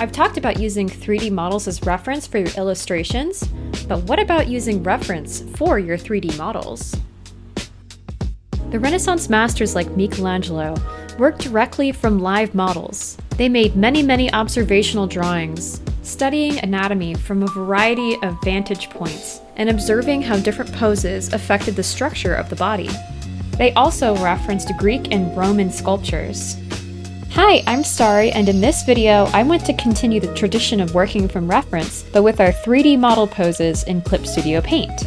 I've talked about using 3D models as reference for your illustrations, but what about using reference for your 3D models? The Renaissance masters like Michelangelo worked directly from live models. They made many observational drawings, studying anatomy from a variety of vantage points and observing how different poses affected the structure of the body. They also referenced Greek and Roman sculptures. Hi, I'm Starry, and in this video, I want to continue the tradition of working from reference, but with our 3D model poses in Clip Studio Paint.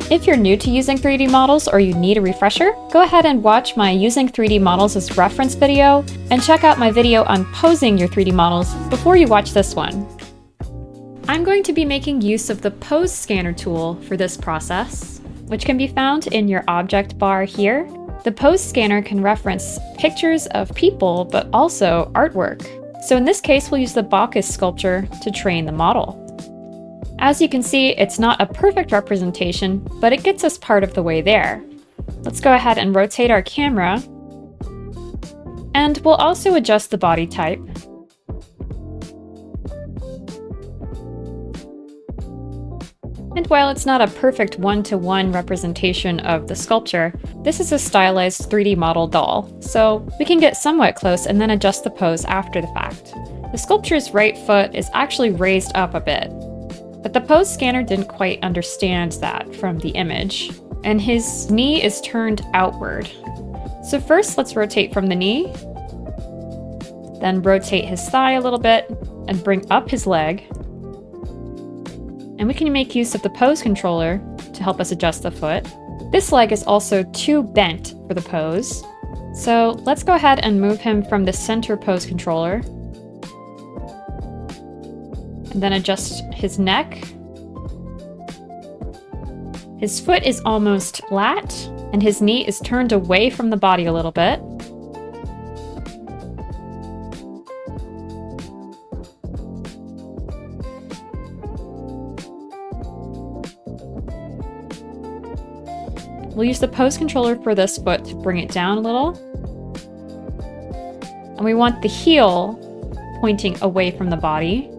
If you're new to using 3D models or you need a refresher, go ahead and watch my Using 3D Models as Reference video, and check out my video on posing your 3D models before you watch this one. I'm going to be making use of the Pose Scanner tool for this process, which can be found in your object bar here. The Pose Scanner can reference pictures of people, but also artwork. So in this case, we'll use the Bacchus sculpture to train the model. As you can see, it's not a perfect representation, but it gets us part of the way there. Let's go ahead and rotate our camera. And we'll also adjust the body type. And while it's not a perfect one-to-one representation of the sculpture, this is a stylized 3D model doll, so we can get somewhat close and then adjust the pose after the fact. The sculpture's right foot is actually raised up a bit, but the Pose Scanner didn't quite understand that from the image, and his knee is turned outward. So first, let's rotate from the knee, then rotate his thigh a little bit, and bring up his leg. And we can make use of the pose controller to help us adjust the foot. This leg is also too bent for the pose, so let's go ahead and move him from the center pose controller. And then adjust his neck. His foot is almost flat, and his knee is turned away from the body a little bit. We'll use the pose controller for this foot to bring it down a little. And we want the heel pointing away from the body.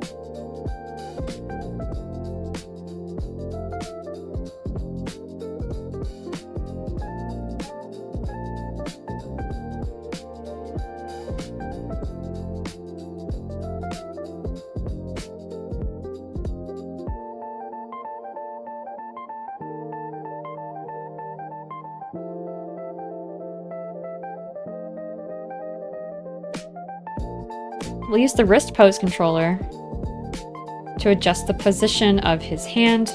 We'll use the wrist pose controller to adjust the position of his hand.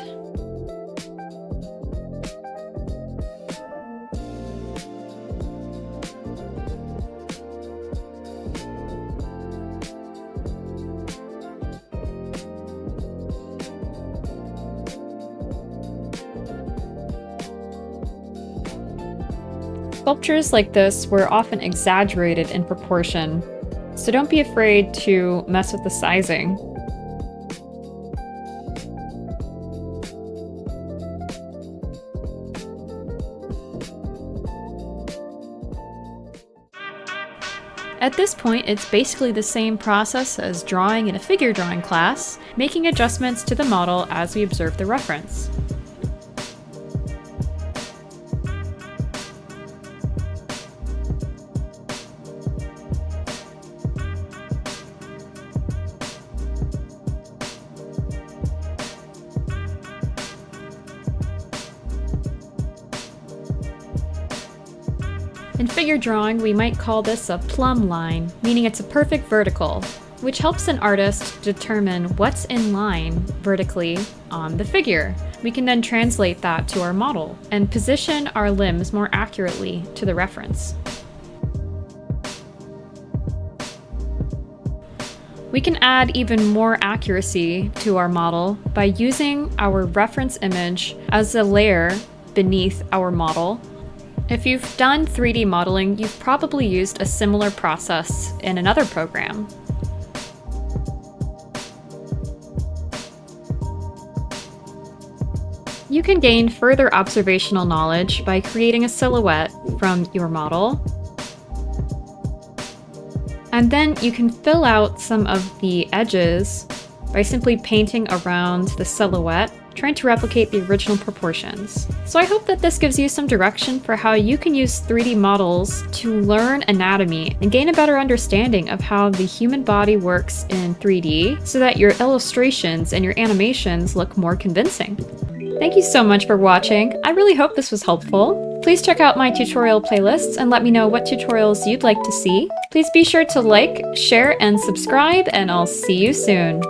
Sculptures like this were often exaggerated in proportion, so don't be afraid to mess with the sizing. At this point, it's basically the same process as drawing in a figure drawing class, making adjustments to the model as we observe the reference. In figure drawing, we might call this a plumb line, meaning it's a perfect vertical, which helps an artist determine what's in line vertically on the figure. We can then translate that to our model and position our limbs more accurately to the reference. We can add even more accuracy to our model by using our reference image as a layer beneath our model. If you've done 3D modeling, you've probably used a similar process in another program. You can gain further observational knowledge by creating a silhouette from your model. And then you can fill out some of the edges by simply painting around the silhouette, trying to replicate the original proportions. So I hope that this gives you some direction for how you can use 3D models to learn anatomy and gain a better understanding of how the human body works in 3D so that your illustrations and your animations look more convincing. Thank you so much for watching. I really hope this was helpful. Please check out my tutorial playlists and let me know what tutorials you'd like to see. Please be sure to like, share, and subscribe, and I'll see you soon.